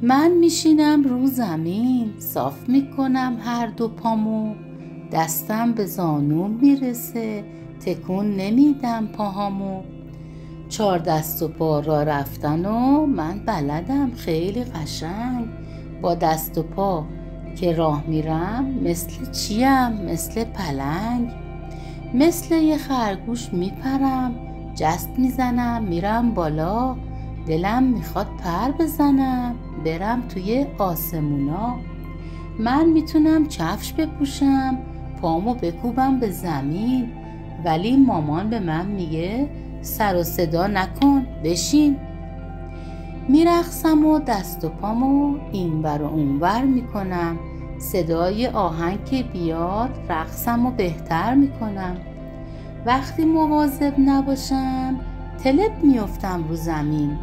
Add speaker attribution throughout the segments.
Speaker 1: من میشینم رو زمین، صاف میکنم هر دو پامو، دستم به زانوم میرسه، تکون نمیدم پاهامو. 4 دست و پا را رفتن و من بلدم خیلی قشنگ. با دست و پا که راه میرم مثل چیم؟ مثل پلنگ. مثل یه خرگوش میپرم، جست میزنم میرم بالا. دلم میخواد پر بزنم برم توی آسمونا. من میتونم کفش بپوشم، پامو بکوبم به زمین، ولی مامان به من میگه سر و صدا نکن بشین. میرقصم و دست و پامو اینور و اونور میکنم، صدای آهنگ که بیاد رقصم و بهتر میکنم. وقتی مواظب نباشم تلپ میافتم رو زمین،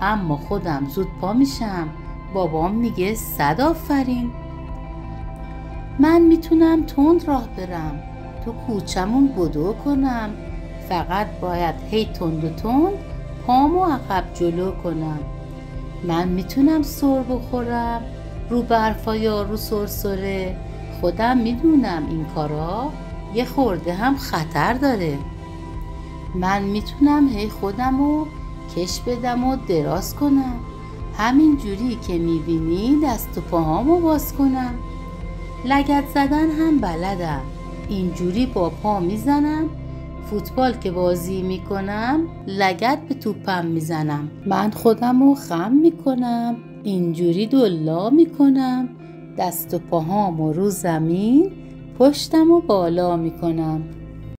Speaker 1: اما خودم زود پا میشم، بابام میگه 100 آفرین. من میتونم تند راه برم، تو کوچمون بدو کنم، فقط باید هی تند و تند پامو عقب جلو کنم. من میتونم سر بخورم رو برفا یا رو سرسره، خودم میدونم این کارا یه خورده هم خطر داره. من میتونم هی خودمو کش بدم و دراز کنم، همین جوری که میبینی دست و پاهامو باز کنم. لگد زدن هم بلدم، اینجوری با پا میزنم، فوتبال که بازی میکنم لگد به توپم میزنم. من خودمو خم میکنم، اینجوری دلا میکنم، دست و پاهامو رو زمین پشتمو بالا میکنم.